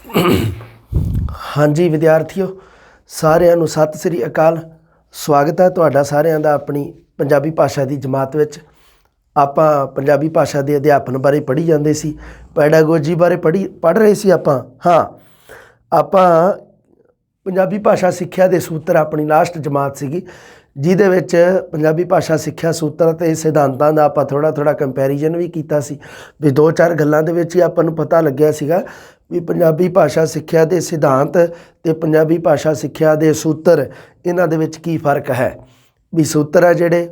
हाँ जी विद्यार्थियों, सारिਆਂ ਨੂੰ सत श्री अकाल। स्वागत है ਤੁਹਾਡਾ ਸਾਰਿਆਂ ਦਾ ਆਪਣੀ ਪੰਜਾਬੀ ਭਾਸ਼ਾ ਦੀ ਜਮਾਤ ਵਿੱਚ। ਆਪਾਂ ਪੰਜਾਬੀ ਭਾਸ਼ਾ ਦੇ ਅਧਿਆਪਨ ਬਾਰੇ ਪੜ੍ਹੀ ਜਾਂਦੇ ਸੀ, ਪੈਡਾਗੋਜੀ ਬਾਰੇ ਪੜ੍ਹ ਰਹੇ ਸੀ ਆਪਾਂ। ਆਪਾਂ ਪੰਜਾਬੀ ਭਾਸ਼ਾ ਸਿੱਖਿਆ ਦੇ ਸੂਤਰ ਆਪਣੀ ਲਾਸਟ ਜਮਾਤ ਸੀਗੀ, ਜਿਹਦੇ ਵਿੱਚ ਪੰਜਾਬੀ ਭਾਸ਼ਾ ਸਿੱਖਿਆ ਸੂਤਰ ਅਤੇ ਸਿਧਾਂਤਾਂ ਦਾ ਆਪਾਂ ਥੋੜ੍ਹਾ ਕੰਪੈਰੀਜ਼ਨ ਵੀ ਕੀਤਾ ਸੀ। ਵੀ ਦੋ ਚਾਰ ਗੱਲਾਂ ਦੇ ਵਿੱਚ ਹੀ ਆਪਾਂ ਨੂੰ ਪਤਾ ਲੱਗਿਆ ਸੀਗਾ ਵੀ ਪੰਜਾਬੀ ਭਾਸ਼ਾ ਸਿੱਖਿਆ ਦੇ ਸਿਧਾਂਤ ਅਤੇ ਪੰਜਾਬੀ ਭਾਸ਼ਾ ਸਿੱਖਿਆ ਦੇ ਸੂਤਰ, ਇਹਨਾਂ ਦੇ ਵਿੱਚ ਕੀ ਫਰਕ ਹੈ। ਵੀ ਸੂਤਰ ਆ ਜਿਹੜੇ,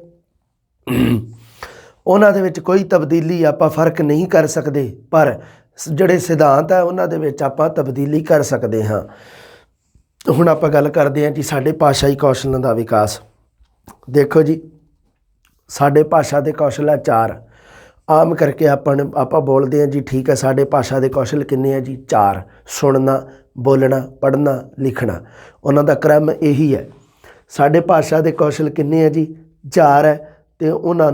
ਉਹਨਾਂ ਦੇ ਵਿੱਚ ਕੋਈ ਤਬਦੀਲੀ ਆਪਾਂ ਫ਼ਰਕ ਨਹੀਂ ਕਰ ਸਕਦੇ, ਪਰ ਜਿਹੜੇ ਸਿਧਾਂਤ ਹੈ ਉਹਨਾਂ ਦੇ ਵਿੱਚ ਆਪਾਂ ਤਬਦੀਲੀ ਕਰ ਸਕਦੇ ਹਾਂ। ਹੁਣ ਆਪਾਂ ਗੱਲ ਕਰਦੇ ਹਾਂ ਜੀ ਸਾਡੇ ਭਾਸ਼ਾਈ ਕੌਸ਼ਲਾਂ ਦਾ ਵਿਕਾਸ। ਦੇਖੋ ਜੀ, ਸਾਡੇ ਭਾਸ਼ਾ ਦੇ ਕੌਸ਼ਲ ਹੈ 4। ਆਮ ਕਰਕੇ ਆਪਾਂ ਬੋਲਦੇ ਹਾਂ ਜੀ, ਠੀਕ ਹੈ, ਸਾਡੇ ਭਾਸ਼ਾ ਦੇ ਕੌਸ਼ਲ ਕਿੰਨੇ ਹੈ ਜੀ? 4। ਸੁਣਨਾ, ਬੋਲਣਾ, ਪੜ੍ਹਨਾ, ਲਿਖਣਾ। ਉਹਨਾਂ ਦਾ ਕ੍ਰਮ ਇਹੀ ਹੈ। ਸਾਡੇ ਭਾਸ਼ਾ ਦੇ ਕੌਸ਼ਲ ਕਿੰਨੇ ਹੈ ਜੀ? 4 ਹੈ। ਅਤੇ ਉਹਨਾਂ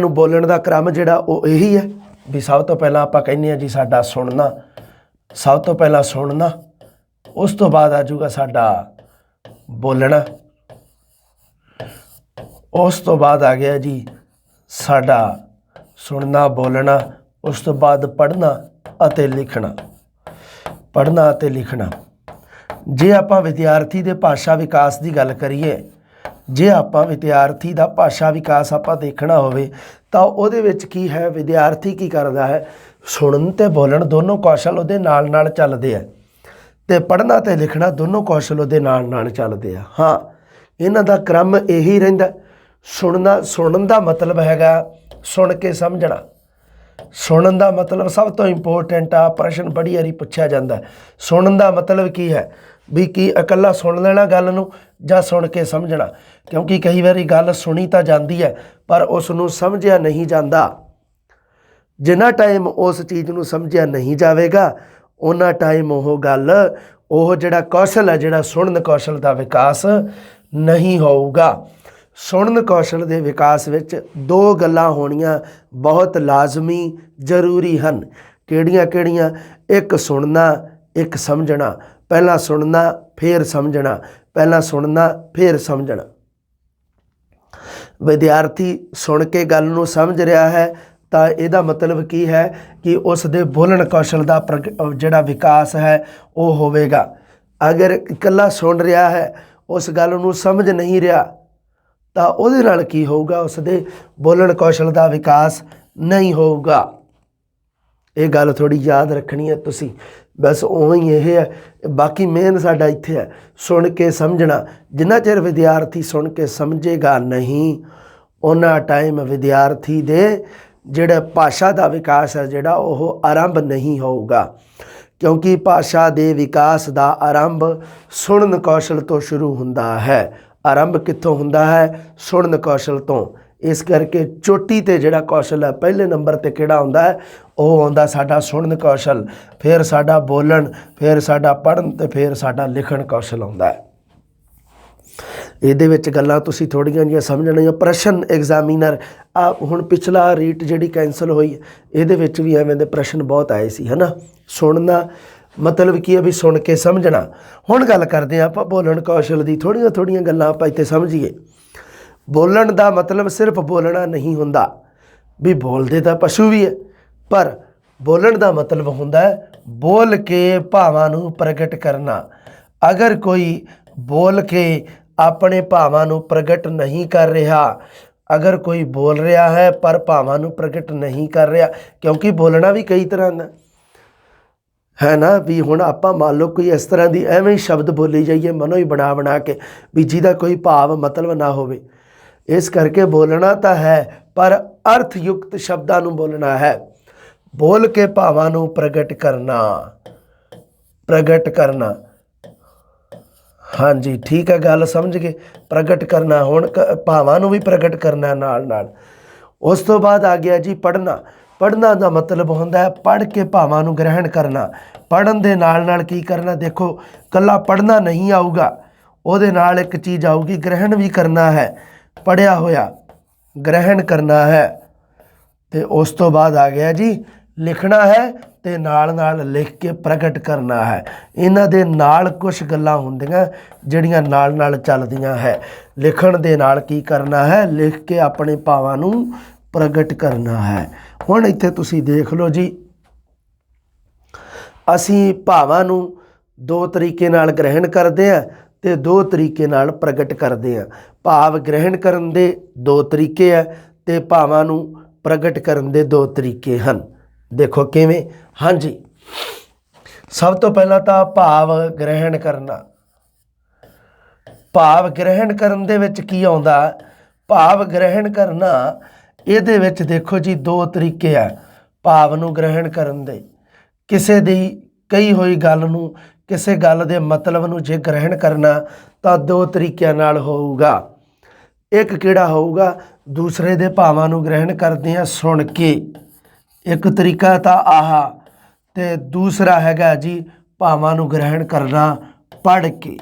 ਨੂੰ ਬੋਲਣ ਦਾ ਕ੍ਰਮ ਜਿਹੜਾ ਉਹ ਇਹੀ ਹੈ ਵੀ ਸਭ ਤੋਂ ਪਹਿਲਾਂ ਆਪਾਂ ਕਹਿੰਦੇ ਹਾਂ ਜੀ ਸਾਡਾ ਸੁਣਨਾ, ਸਭ ਤੋਂ ਪਹਿਲਾਂ ਸੁਣਨਾ, ਉਸ ਤੋਂ ਬਾਅਦ ਆ ਜਾਊਗਾ ਸਾਡਾ ਬੋਲਣਾ, ਉਸ ਤੋਂ ਬਾਅਦ ਆ ਗਿਆ ਜੀ ਸਾਡਾ ਸੁਣਨਾ, ਬੋਲਣਾ, ਉਸ ਤੋਂ ਬਾਅਦ ਪੜ੍ਹਨਾ ਅਤੇ ਲਿਖਣਾ। ਪੜ੍ਹਨਾ ਅਤੇ ਲਿਖਣਾ। ਜੇ ਆਪਾਂ ਵਿਦਿਆਰਥੀ ਦੇ ਭਾਸ਼ਾ ਵਿਕਾਸ ਦੀ ਗੱਲ ਕਰੀਏ, ਜੇ ਆਪਾਂ ਵਿਦਿਆਰਥੀ ਦਾ ਭਾਸ਼ਾ ਵਿਕਾਸ ਆਪਾਂ ਦੇਖਣਾ ਹੋਵੇ ਤਾਂ ਉਹਦੇ ਵਿੱਚ ਕੀ ਹੈ, ਵਿਦਿਆਰਥੀ ਕੀ ਕਰਦਾ ਹੈ? ਸੁਣਨ ਅਤੇ ਬੋਲਣ ਦੋਨੋਂ ਕੌਸ਼ਲ ਉਹਦੇ ਨਾਲ ਨਾਲ ਚੱਲਦੇ ਆ, ਅਤੇ ਪੜ੍ਹਨਾ ਅਤੇ ਲਿਖਣਾ ਦੋਨੋਂ ਕੌਸ਼ਲ ਉਹਦੇ ਨਾਲ ਨਾਲ ਚੱਲਦੇ ਆ। ਇਹਨਾਂ ਦਾ ਕ੍ਰਮ ਇਹੀ ਰਹਿੰਦਾ। ਸੁਣਨ ਦਾ ਮਤਲਬ ਹੈਗਾ ਸੁਣ ਕੇ ਸਮਝਣਾ। ਸੁਣਨ ਦਾ ਮਤਲਬ ਸਭ ਤੋਂ ਇੰਪੋਰਟੈਂਟ ਆ, ਪ੍ਰਸ਼ਨ ਬੜੀ ਵਾਰੀ ਪੁੱਛਿਆ ਜਾਂਦਾ। ਸੁਣਨ ਦਾ ਮਤਲਬ ਕੀ ਹੈ? ਵੀ ਕੀ ਇਕੱਲਾ ਸੁਣ ਲੈਣਾ ਗੱਲ ਨੂੰ, ਜਾਂ ਸੁਣ ਕੇ ਸਮਝਣਾ? ਕਿਉਂਕਿ ਕਈ ਵਾਰੀ ਗੱਲ ਸੁਣੀ ਤਾਂ ਜਾਂਦੀ ਹੈ ਪਰ ਉਸ ਨੂੰ ਸਮਝਿਆ ਨਹੀਂ ਜਾਂਦਾ। ਜਿੰਨਾ ਟਾਈਮ ਉਸ ਚੀਜ਼ ਨੂੰ ਸਮਝਿਆ ਨਹੀਂ ਜਾਵੇਗਾ ਉਹਨਾਂ ਟਾਈਮ ਉਹ ਗੱਲ, ਉਹ ਜਿਹੜਾ ਕੌਸ਼ਲ ਹੈ, ਜਿਹੜਾ ਸੁਣਨ ਕੌਸ਼ਲ ਦਾ ਵਿਕਾਸ ਨਹੀਂ ਹੋਊਗਾ। ਸੁਣਨ ਕੌਸ਼ਲ ਦੇ ਵਿਕਾਸ ਵਿੱਚ 2 ਗੱਲਾਂ ਹੋਣੀਆਂ ਬਹੁਤ ਲਾਜ਼ਮੀ ਜ਼ਰੂਰੀ ਹਨ। ਕਿਹੜੀਆਂ? ਇੱਕ ਸੁਣਨਾ, ਇੱਕ ਸਮਝਣਾ। ਪਹਿਲਾਂ ਸੁਣਨਾ ਫਿਰ ਸਮਝਣਾ, ਪਹਿਲਾਂ ਸੁਣਨਾ ਫਿਰ ਸਮਝਣਾ। ਵਿਦਿਆਰਥੀ ਸੁਣ ਕੇ ਗੱਲ ਨੂੰ ਸਮਝ ਰਿਹਾ ਹੈ ਤਾਂ ਇਹਦਾ ਮਤਲਬ ਕੀ ਹੈ ਕਿ ਉਸ ਦੇ ਬੋਲਣ ਕੌਸ਼ਲ ਦਾ ਜਿਹੜਾ ਵਿਕਾਸ ਹੈ ਉਹ ਹੋਵੇਗਾ। ਅਗਰ ਇਕੱਲਾ ਸੁਣ ਰਿਹਾ ਹੈ, ਉਸ ਗੱਲ ਨੂੰ ਸਮਝ ਨਹੀਂ ਰਿਹਾ, ਤਾਂ ਉਹਦੇ ਨਾਲ ਕੀ ਹੋਊਗਾ? ਉਸ ਦੇ ਬੋਲਣ ਕੌਸ਼ਲ ਦਾ ਵਿਕਾਸ ਨਹੀਂ ਹੋਊਗਾ। ਇਹ ਗੱਲ ਥੋੜ੍ਹੀ ਯਾਦ ਰੱਖਣੀ ਹੈ ਤੁਸੀਂ। ਬਸ ਉਵੇਂ ਹੀ ਇਹ ਹੈ। ਬਾਕੀ ਮੇਨ ਸਾਡਾ ਇੱਥੇ ਹੈ ਸੁਣ ਕੇ ਸਮਝਣਾ। ਜਿੰਨਾ ਚਿਰ ਵਿਦਿਆਰਥੀ ਸੁਣ ਕੇ ਸਮਝੇਗਾ ਨਹੀਂ, ਉਹਨਾਂ ਟਾਈਮ ਵਿਦਿਆਰਥੀ ਦੇ ਜਿਹੜਾ ਭਾਸ਼ਾ ਦਾ ਵਿਕਾਸ ਹੈ ਜਿਹੜਾ ਉਹ ਆਰੰਭ ਨਹੀਂ ਹੋਊਗਾ। ਕਿਉਂਕਿ ਭਾਸ਼ਾ ਦੇ ਵਿਕਾਸ ਦਾ ਆਰੰਭ ਸੁਣਨ ਕੌਸ਼ਲ ਤੋਂ ਸ਼ੁਰੂ ਹੁੰਦਾ ਹੈ। ਆਰੰਭ ਕਿੱਥੋਂ ਹੁੰਦਾ ਹੈ? ਸੁਣਨ ਕੌਸ਼ਲ ਤੋਂ। ਇਸ ਕਰਕੇ ਚੋਟੀ 'ਤੇ ਜਿਹੜਾ ਕੌਸ਼ਲ ਹੈ, ਪਹਿਲੇ ਨੰਬਰ 'ਤੇ ਕਿਹੜਾ ਆਉਂਦਾ ਹੈ? ਉਹ ਆਉਂਦਾ ਸਾਡਾ ਸੁਣਨ ਕੌਸ਼ਲ, ਫਿਰ ਸਾਡਾ ਬੋਲਣ, ਫਿਰ ਸਾਡਾ ਪੜ੍ਹਨ ਅਤੇ ਫਿਰ ਸਾਡਾ ਲਿਖਣ ਕੌਸ਼ਲ ਆਉਂਦਾ ਹੈ। ਇਹਦੇ ਵਿੱਚ ਗੱਲਾਂ ਤੁਸੀਂ ਥੋੜ੍ਹੀਆਂ ਜਿਹੀਆਂ ਸਮਝਣੀਆਂ। ਪ੍ਰਸ਼ਨ ਐਗਜ਼ਾਮੀਨਰ ਹੁਣ ਪਿਛਲਾ ਰੀਟ ਜਿਹੜੀ ਕੈਂਸਲ ਹੋਈ, ਇਹਦੇ ਵਿੱਚ ਵੀ ਐਵੇਂ ਦੇ ਪ੍ਰਸ਼ਨ ਬਹੁਤ ਆਏ ਸੀ, ਹੈ ਨਾ। ਸੁਣਨਾ ਮਤਲਬ ਕੀ ਹੈ? ਵੀ ਸੁਣ ਕੇ ਸਮਝਣਾ। ਹੁਣ ਗੱਲ ਕਰਦੇ ਹਾਂ ਆਪਾਂ ਬੋਲਣ ਕੌਸ਼ਲ ਦੀ। ਥੋੜ੍ਹੀਆਂ ਗੱਲਾਂ ਆਪਾਂ ਇੱਥੇ ਸਮਝੀਏ। ਬੋਲਣ ਦਾ ਮਤਲਬ ਸਿਰਫ ਬੋਲਣਾ ਨਹੀਂ ਹੁੰਦਾ। ਵੀ ਬੋਲਦੇ ਤਾਂ ਪਸ਼ੂ ਵੀ ਹੈ, ਪਰ ਬੋਲਣ ਦਾ ਮਤਲਬ ਹੁੰਦਾ ਹੈ ਬੋਲ ਕੇ ਭਾਵਾਂ ਨੂੰ ਪ੍ਰਗਟ ਕਰਨਾ। ਅਗਰ ਕੋਈ ਬੋਲ ਕੇ ਆਪਣੇ ਭਾਵਾਂ ਨੂੰ ਪ੍ਰਗਟ ਨਹੀਂ ਕਰ ਰਿਹਾ, ਅਗਰ ਕੋਈ ਬੋਲ ਰਿਹਾ ਹੈ ਪਰ ਭਾਵਾਂ ਨੂੰ ਪ੍ਰਗਟ ਨਹੀਂ ਕਰ ਰਿਹਾ, ਕਿਉਂਕਿ ਬੋਲਣਾ ਵੀ ਕਈ ਤਰ੍ਹਾਂ ਦਾ ਹੈ ਨਾ। ਵੀ ਹੁਣ ਆਪਾਂ ਮੰਨ ਲਓ ਕੋਈ ਇਸ ਤਰ੍ਹਾਂ ਦੀ ਐਵੇਂ ਹੀ ਸ਼ਬਦ ਬੋਲੀ ਜਾਈਏ ਮਨੋਂ ਹੀ ਬਣਾ ਕੇ, ਵੀ ਜਿਹਦਾ ਕੋਈ ਭਾਵ ਮਤਲਬ ਨਾ ਹੋਵੇ। ਇਸ ਕਰਕੇ ਬੋਲਣਾ ਤਾਂ ਹੈ ਪਰ ਅਰਥਯੁਕਤ ਸ਼ਬਦਾਂ ਨੂੰ ਬੋਲਣਾ ਹੈ। ਬੋਲ ਕੇ ਭਾਵਾਂ ਨੂੰ ਪ੍ਰਗਟ ਕਰਨਾ। ਹਾਂਜੀ ਠੀਕ ਹੈ, ਗੱਲ ਸਮਝ ਗਏ। ਪ੍ਰਗਟ ਕਰਨਾ, ਹੁਣ ਭਾਵਾਂ ਨੂੰ ਵੀ ਪ੍ਰਗਟ ਕਰਨਾ ਨਾਲ ਨਾਲ। ਉਸ ਤੋਂ ਬਾਅਦ ਆ ਗਿਆ ਜੀ ਪੜ੍ਹਨਾ। ਪੜ੍ਹਨਾ ਦਾ ਮਤਲਬ ਹੁੰਦਾ ਹੈ ਪੜ੍ਹ ਕੇ ਭਾਵਾਂ ਨੂੰ ਗ੍ਰਹਿਣ ਕਰਨਾ। ਪੜ੍ਹਨ ਦੇ ਨਾਲ ਨਾਲ ਕੀ ਕਰਨਾ? ਦੇਖੋ, ਇਕੱਲਾ ਪੜ੍ਹਨਾ ਨਹੀਂ ਆਊਗਾ, ਉਹਦੇ ਨਾਲ ਇੱਕ ਚੀਜ਼ ਆਊਗੀ, ਗ੍ਰਹਿਣ ਵੀ ਕਰਨਾ ਹੈ। ਪੜ੍ਹਿਆ ਹੋਇਆ ਗ੍ਰਹਿਣ ਕਰਨਾ ਹੈ। ਅਤੇ ਉਸ ਤੋਂ ਬਾਅਦ ਆ ਗਿਆ ਜੀ ਲਿਖਣਾ ਹੈ ਤੇ ਨਾਲ ਲਿਖ ਕੇ ਪ੍ਰਗਟ ਕਰਨਾ ਹੈ। ਇਹਨਾਂ ਦੇ ਨਾਲ ਕੁਝ ਗੱਲਾਂ ਹੁੰਦੀਆਂ ਜਿਹੜੀਆਂ ਨਾਲ ਚੱਲਦੀਆਂ ਹੈ। ਲਿਖਣ ਦੇ ਨਾਲ ਕੀ ਕਰਨਾ ਹੈ, ਲਿਖ ਕੇ ਆਪਣੇ ਭਾਵਾਂ ਨੂੰ ਪ੍ਰਗਟ ਕਰਨਾ ਹੈ। ਹੁਣ ਇੱਥੇ ਤੁਸੀਂ ਦੇਖ ਲਓ ਜੀ, ਅਸੀਂ ਭਾਵਾਂ ਨੂੰ ਦੋ ਤਰੀਕੇ ਨਾਲ ਗ੍ਰਹਿਣ ਕਰਦੇ ਹਾਂ ਤੇ ਦੋ ਤਰੀਕੇ ਨਾਲ ਪ੍ਰਗਟ ਕਰਦੇ ਹਾਂ। ਭਾਵ ਗ੍ਰਹਿਣ ਕਰਨ ਦੇ ਦੋ ਤਰੀਕੇ ਹੈ ਤੇ ਭਾਵਾਂ ਨੂੰ ਪ੍ਰਗਟ ਕਰਨ ਦੇ ਦੋ ਤਰੀਕੇ ਹਨ। ਦੇਖੋ ਕਿਵੇਂ। ਹਾਂਜੀ, ਸਭ ਤੋਂ ਪਹਿਲਾਂ ਤਾਂ ਭਾਵ ਗ੍ਰਹਿਣ ਕਰਨਾ। ਭਾਵ ਗ੍ਰਹਿਣ ਕਰਨ ਦੇ ਵਿੱਚ ਕੀ ਆਉਂਦਾ, ਭਾਵ ਗ੍ਰਹਿਣ ਕਰਨਾ ਇਹਦੇ ਵਿੱਚ ਦੇਖੋ ਜੀ ਦੋ ਤਰੀਕੇ ਆ ਭਾਵ ਨੂੰ ਗ੍ਰਹਿਣ ਕਰਨ ਦੇ। ਕਿਸੇ ਦੀ ਕਹੀ ਹੋਈ ਗੱਲ ਨੂੰ, ਕਿਸੇ ਗੱਲ ਦੇ ਮਤਲਬ ਨੂੰ ਜੇ ਗ੍ਰਹਿਣ ਕਰਨਾ ਤਾਂ ਦੋ ਤਰੀਕਿਆਂ ਨਾਲ ਹੋਊਗਾ। ਇੱਕ ਕਿਹੜਾ ਹੋਊਗਾ, ਦੂਸਰੇ ਦੇ ਭਾਵਾਂ ਨੂੰ ਗ੍ਰਹਿਣ ਕਰਦੇ ਆ ਸੁਣ ਕੇ, ਇੱਕ ਤਰੀਕਾ ਤਾਂ ਆਹ, ਤੇ ਦੂਸਰਾ ਹੈਗਾ ਜੀ ਭਾਵਾਂ ਨੂੰ ਗ੍ਰਹਿਣ ਕਰਨਾ ਪੜ੍ਹ ਕੇ।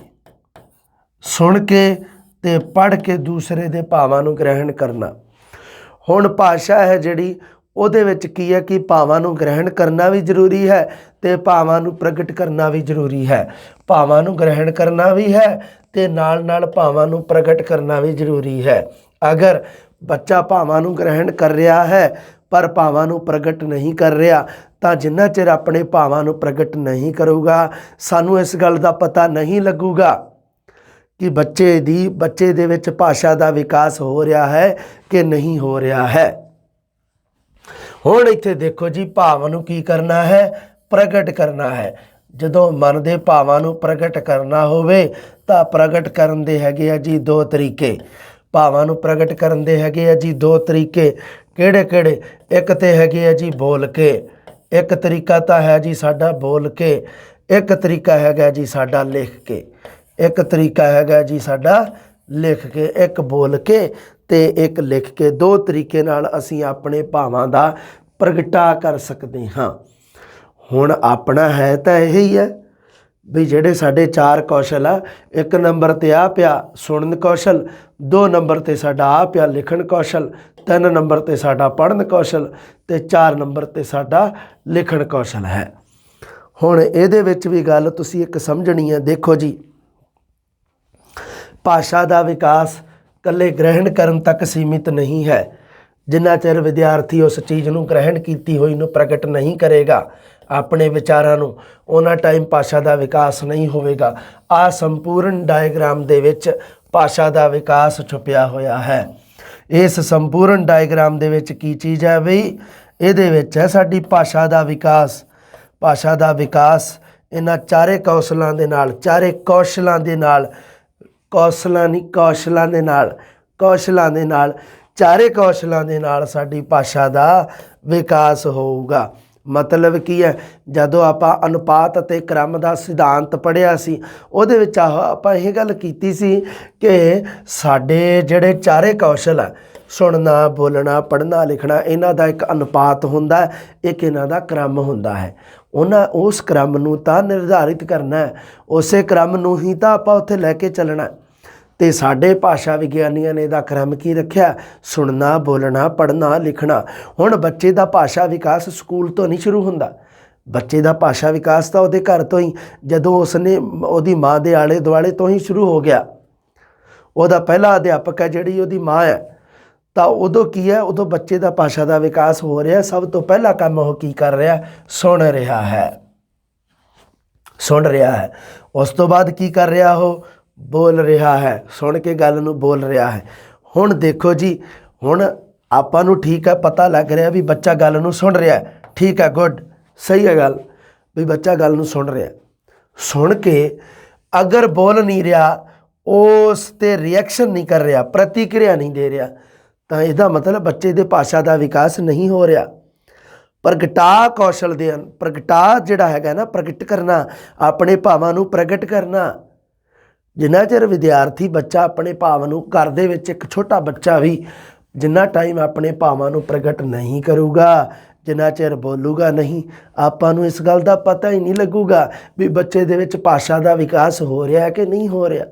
ਸੁਣ ਕੇ ਤੇ ਪੜ੍ਹ ਕੇ ਦੂਸਰੇ ਦੇ ਭਾਵਾਂ ਨੂੰ ਗ੍ਰਹਿਣ ਕਰਨਾ। ਹੁਣ ਭਾਸ਼ਾ ਹੈ ਜਿਹੜੀ, ਉਹਦੇ ਵਿੱਚ ਕੀ ਹੈ ਕਿ ਭਾਵਾਂ ਨੂੰ ਗ੍ਰਹਿਣ ਕਰਨਾ ਵੀ ਜ਼ਰੂਰੀ ਹੈ ਤੇ ਭਾਵਾਂ ਨੂੰ ਪ੍ਰਗਟ ਕਰਨਾ ਵੀ ਜ਼ਰੂਰੀ ਹੈ। ਭਾਵਾਂ ਨੂੰ ਗ੍ਰਹਿਣ ਕਰਨਾ ਵੀ ਹੈ ਤੇ ਨਾਲ ਭਾਵਾਂ ਨੂੰ ਪ੍ਰਗਟ ਕਰਨਾ ਵੀ ਜ਼ਰੂਰੀ ਹੈ। ਅਗਰ ਬੱਚਾ ਭਾਵਾਂ ਨੂੰ ਗ੍ਰਹਿਣ ਕਰ ਰਿਹਾ ਹੈ ਪਰ ਭਾਵਾਂ ਨੂੰ ਪ੍ਰਗਟ ਨਹੀਂ ਕਰ ਰਿਹਾ ਤਾਂ ਜਿੰਨਾ ਚਿਰ ਆਪਣੇ ਭਾਵਾਂ ਨੂੰ ਪ੍ਰਗਟ ਨਹੀਂ ਕਰੂਗਾ, ਸਾਨੂੰ ਇਸ ਗੱਲ ਦਾ ਪਤਾ ਨਹੀਂ ਲੱਗੂਗਾ ਕਿ ਬੱਚੇ ਦੇ ਵਿੱਚ ਭਾਸ਼ਾ ਦਾ ਵਿਕਾਸ ਹੋ ਰਿਹਾ ਹੈ ਕਿ ਨਹੀਂ ਹੋ ਰਿਹਾ ਹੈ। ਹੁਣ ਇੱਥੇ ਦੇਖੋ ਜੀ, ਭਾਵਾਂ ਨੂੰ ਕੀ ਕਰਨਾ ਹੈ, ਪ੍ਰਗਟ ਕਰਨਾ ਹੈ। ਜਦੋਂ ਮਨ ਦੇ ਭਾਵਾਂ ਨੂੰ ਪ੍ਰਗਟ ਕਰਨਾ ਹੋਵੇ ਤਾਂ ਪ੍ਰਗਟ ਕਰਨ ਦੇ ਹੈਗੇ ਆ ਜੀ ਦੋ ਤਰੀਕੇ। ਭਾਵਾਂ ਨੂੰ ਪ੍ਰਗਟ ਕਰਨ ਦੇ ਹੈਗੇ ਆ ਜੀ ਦੋ ਤਰੀਕੇ। ਕਿਹੜੇ? ਇੱਕ ਤੇ ਹੈਗੇ ਆ ਜੀ ਬੋਲ ਕੇ, ਇੱਕ ਤਰੀਕਾ ਤਾਂ ਹੈ ਜੀ ਸਾਡਾ ਬੋਲ ਕੇ, ਇੱਕ ਤਰੀਕਾ ਹੈਗਾ ਜੀ ਸਾਡਾ ਲਿਖ ਕੇ। ਇੱਕ ਤਰੀਕਾ ਹੈਗਾ ਜੀ ਸਾਡਾ ਲਿਖ ਕੇ, ਇੱਕ ਬੋਲ ਕੇ ਤੇ ਇੱਕ ਲਿਖ ਕੇ। ਦੋ ਤਰੀਕੇ ਨਾਲ ਅਸੀਂ ਆਪਣੇ ਭਾਵਾਂ ਦਾ ਪ੍ਰਗਟਾ ਕਰ ਸਕਦੇ ਹਾਂ। ਹੁਣ ਆਪਣਾ ਹੈ ਤਾਂ ਇਹੀ ਹੈ ਵੀ ਜਿਹੜੇ ਸਾਡੇ ਚਾਰ ਕੌਸ਼ਲ ਆ, ਇੱਕ ਨੰਬਰ ਤੇ ਆ ਪਿਆ ਸੁਣਨ ਕੌਸ਼ਲ, ਦੋ ਨੰਬਰ ਤੇ ਸਾਡਾ ਆ ਪਿਆ ਲਿਖਣ ਕੌਸ਼ਲ, ਤਿੰਨ ਨੰਬਰ ਤੇ ਸਾਡਾ ਪੜ੍ਹਨ ਕੌਸ਼ਲ ਤੇ ਚਾਰ ਨੰਬਰ ਤੇ ਸਾਡਾ ਲਿਖਣ ਕੌਸ਼ਲ ਹੈ। ਹੁਣ ਇਹਦੇ ਵਿੱਚ ਵੀ ਗੱਲ ਤੁਸੀਂ ਇੱਕ ਸਮਝਣੀ ਹੈ। ਦੇਖੋ ਜੀ, ਭਾਸ਼ਾ ਦਾ ਵਿਕਾਸ ਇਕੱਲੇ ਗ੍ਰਹਿਣ ਕਰਨ ਤੱਕ ਸੀਮਿਤ ਨਹੀਂ ਹੈ। ਜਿੰਨਾ ਚਿਰ ਵਿਦਿਆਰਥੀ ਉਸ ਚੀਜ਼ ਨੂੰ ਗ੍ਰਹਿਣ ਕੀਤੀ ਹੋਈ ਨੂੰ ਪ੍ਰਗਟ ਨਹੀਂ ਕਰੇਗਾ, ਆਪਣੇ ਵਿਚਾਰਾਂ ਨੂੰ, ਉਹਨਾਂ ਟਾਈਮ ਭਾਸ਼ਾ ਦਾ ਵਿਕਾਸ ਨਹੀਂ ਹੋਵੇਗਾ। ਆਹ ਸੰਪੂਰਨ ਡਾਇਗਰਾਮ ਦੇ ਵਿੱਚ ਭਾਸ਼ਾ ਦਾ ਵਿਕਾਸ ਛੁਪਿਆ ਹੋਇਆ ਹੈ। ਇਸ ਸੰਪੂਰਨ ਡਾਇਗਰਾਮ ਦੇ ਵਿੱਚ ਕੀ ਚੀਜ਼ ਹੈ ਬਈ, ਇਹਦੇ ਵਿੱਚ ਹੈ ਸਾਡੀ ਭਾਸ਼ਾ ਦਾ ਵਿਕਾਸ। ਭਾਸ਼ਾ ਦਾ ਵਿਕਾਸ ਇਹਨਾਂ ਚਾਰੇ ਕੌਸ਼ਲਾਂ ਦੇ ਨਾਲ, ਚਾਰੇ ਕੌਸ਼ਲਾਂ ਦੇ ਨਾਲ, ਕੌਸ਼ਲਾਂ ਦੇ ਨਾਲ ਚਾਰੇ ਕੌਸ਼ਲਾਂ ਦੇ ਨਾਲ ਸਾਡੀ ਭਾਸ਼ਾ ਦਾ ਵਿਕਾਸ ਹੋਊਗਾ। ਮਤਲਬ ਕੀ ਹੈ, ਜਦੋਂ ਆਪਾਂ ਅਨੁਪਾਤ ਅਤੇ ਕ੍ਰਮ ਦਾ ਸਿਧਾਂਤ ਪੜ੍ਹਿਆ ਸੀ, ਉਹਦੇ ਵਿੱਚ ਆਪਾਂ ਇਹ ਗੱਲ ਕੀਤੀ ਸੀ ਕਿ ਸਾਡੇ ਜਿਹੜੇ ਚਾਰੇ ਕੌਸ਼ਲ ਆ, ਸੁਣਨਾ, ਬੋਲਣਾ, ਪੜ੍ਹਨਾ, ਲਿਖਣਾ, ਇਹਨਾਂ ਦਾ ਇੱਕ ਅਨੁਪਾਤ ਹੁੰਦਾ, ਇੱਕ ਇਹਨਾਂ ਦਾ ਕ੍ਰਮ ਹੁੰਦਾ ਹੈ। ਉਸ ਕ੍ਰਮ ਨੂੰ ਤਾਂ ਨਿਰਧਾਰਿਤ ਕਰਨਾ, ਉਸੇ ਕ੍ਰਮ ਨੂੰ ਹੀ ਤਾਂ ਆਪਾਂ ਉੱਥੇ ਲੈ ਕੇ ਚੱਲਣਾ। ਤੇ ਸਾਡੇ ਭਾਸ਼ਾ ਵਿਗਿਆਨੀਆਂ ਨੇ ਇਹਦਾ ਕ੍ਰਮ ਕੀ ਰੱਖਿਆ, ਸੁਣਨਾ, ਬੋਲਣਾ, ਪੜ੍ਹਨਾ, ਲਿਖਣਾ। ਹੁਣ ਬੱਚੇ ਦਾ ਭਾਸ਼ਾ ਵਿਕਾਸ ਸਕੂਲ ਤੋਂ ਨਹੀਂ ਸ਼ੁਰੂ ਹੁੰਦਾ। ਬੱਚੇ ਦਾ ਭਾਸ਼ਾ ਵਿਕਾਸ ਤਾਂ ਉਹਦੇ ਘਰ ਤੋਂ ਹੀ, ਜਦੋਂ ਉਸਨੇ ਉਹਦੀ ਮਾਂ ਦੇ ਆਲੇ ਦੁਆਲੇ ਤੋਂ ਹੀ ਸ਼ੁਰੂ ਹੋ ਗਿਆ। ਉਹਦਾ ਪਹਿਲਾ ਅਧਿਆਪਕ ਹੈ ਜਿਹੜੀ ਉਹਦੀ ਮਾਂ ਹੈ, ਤਾਂ ਉਦੋਂ ਕੀ ਹੈ, ਉਦੋਂ ਬੱਚੇ ਦਾ ਭਾਸ਼ਾ ਦਾ ਵਿਕਾਸ ਹੋ ਰਿਹਾ। ਸਭ ਤੋਂ ਪਹਿਲਾ ਕੰਮ ਉਹ ਕੀ ਕਰ ਰਿਹਾ, ਸੁਣ ਰਿਹਾ ਹੈ। ਉਸ ਤੋਂ ਬਾਅਦ ਕੀ ਕਰ ਰਿਹਾ, ਉਹ ਬੋਲ ਰਿਹਾ ਹੈ, ਸੁਣ ਕੇ ਗੱਲ ਨੂੰ ਬੋਲ ਰਿਹਾ ਹੈ। ਹੁਣ ਦੇਖੋ ਜੀ, ਹੁਣ ਆਪਾਂ ਨੂੰ ਠੀਕ ਹੈ, ਪਤਾ ਲੱਗ ਰਿਹਾ ਵੀ ਬੱਚਾ ਗੱਲ ਨੂੰ ਸੁਣ ਰਿਹਾ, ਠੀਕ ਹੈ, ਗੁੱਡ, ਸਹੀ ਹੈ ਗੱਲ ਵੀ ਬੱਚਾ ਗੱਲ ਨੂੰ ਸੁਣ ਰਿਹਾ। ਸੁਣ ਕੇ ਅਗਰ ਬੋਲ ਨਹੀਂ ਰਿਹਾ, ਉਸ ਤੇ ਰਿਐਕਸ਼ਨ ਨਹੀਂ ਕਰ ਰਿਹਾ, ਪ੍ਰਤੀਕਿਰਿਆ ਨਹੀਂ ਦੇ ਰਿਹਾ, ਤਾਂ ਇਹਦਾ ਮਤਲਬ ਬੱਚੇ ਦੇ ਭਾਸ਼ਾ ਦਾ ਵਿਕਾਸ ਨਹੀਂ ਹੋ ਰਿਹਾ। ਪ੍ਰਗਟਾ ਕੌਸ਼ਲ ਦੇ ਪ੍ਰਗਟਾ ਜਿਹੜਾ ਹੈਗਾ ਨਾ, ਪ੍ਰਗਟ ਕਰਨਾ, ਆਪਣੇ ਭਾਵਾਂ ਨੂੰ ਪ੍ਰਗਟ ਕਰਨਾ। ਜਿੰਨਾ ਚਿਰ ਵਿਦਿਆਰਥੀ ਬੱਚਾ ਆਪਣੇ ਭਾਵਾਂ ਨੂੰ, ਘਰ ਦੇ ਵਿੱਚ ਇੱਕ ਛੋਟਾ ਬੱਚਾ ਵੀ ਜਿੰਨਾ ਟਾਈਮ ਆਪਣੇ ਭਾਵਾਂ ਨੂੰ ਪ੍ਰਗਟ ਨਹੀਂ ਕਰੂਗਾ, ਜਿੰਨਾ ਚਿਰ ਬੋਲੂਗਾ ਨਹੀਂ, ਆਪਾਂ ਨੂੰ ਇਸ ਗੱਲ ਦਾ ਪਤਾ ਹੀ ਨਹੀਂ ਲੱਗੂਗਾ ਵੀ ਬੱਚੇ ਦੇ ਵਿੱਚ ਭਾਸ਼ਾ ਦਾ ਵਿਕਾਸ ਹੋ ਰਿਹਾ ਕਿ ਨਹੀਂ ਹੋ ਰਿਹਾ।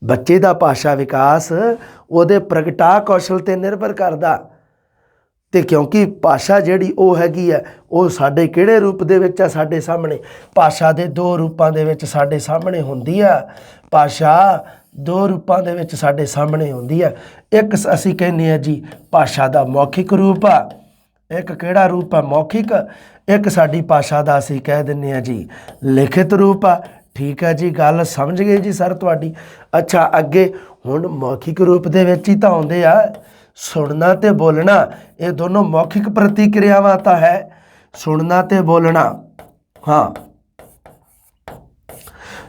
ਬੱਚੇ ਦਾ ਭਾਸ਼ਾ ਵਿਕਾਸ ਉਹਦੇ ਪ੍ਰਗਟਾ ਕੌਸ਼ਲ 'ਤੇ ਨਿਰਭਰ ਕਰਦਾ। ਤੇ ਕਿਉਂਕਿ ਭਾਸ਼ਾ ਜਿਹੜੀ ਉਹ ਹੈਗੀ ਹੈ ਉਹ ਸਾਡੇ ਕਿਹੜੇ ਰੂਪ ਦੇ ਵਿੱਚ ਆ ਸਾਡੇ ਸਾਹਮਣੇ। ਭਾਸ਼ਾ ਦੇ ਦੋ ਰੂਪਾਂ ਦੇ ਵਿੱਚ ਸਾਡੇ ਸਾਹਮਣੇ ਹੁੰਦੀ ਆ। ਭਾਸ਼ਾ ਦੋ ਰੂਪਾਂ ਦੇ ਵਿੱਚ ਸਾਡੇ ਸਾਹਮਣੇ ਹੁੰਦੀ ਆ। ਇੱਕ ਅਸੀਂ ਕਹਿੰਦੇ ਆ ਜੀ ਭਾਸ਼ਾ ਦਾ ਮੌਖਿਕ ਰੂਪ ਆ। ਇੱਕ ਕਿਹੜਾ ਰੂਪ ਆ? ਮੌਖਿਕ। ਇੱਕ ਸਾਡੀ ਭਾਸ਼ਾ ਦਾ ਅਸੀਂ ਕਹਿ ਦਿੰਦੇ ਆ ਜੀ ਲਿਖਿਤ ਰੂਪ ਆ। ਠੀਕ ਹੈ ਜੀ, ਗੱਲ ਸਮਝ ਗਏ ਜੀ ਸਰ ਤੁਹਾਡੀ। ਅੱਛਾ, ਅੱਗੇ ਹੁਣ ਮੌਖਿਕ ਰੂਪ ਦੇ ਵਿੱਚ ਹੀ ਤਾਂ ਆਉਂਦੇ ਆ ਸੁਣਨਾ ਤੇ ਬੋਲਣਾ। ਇਹ ਦੋਨੋਂ ਮੌਖਿਕ ਪ੍ਰਤੀਕਿਰਿਆਵਾਂ ਤਾਂ ਹੈ, ਸੁਣਨਾ ਤੇ ਬੋਲਣਾ। ਹਾਂ,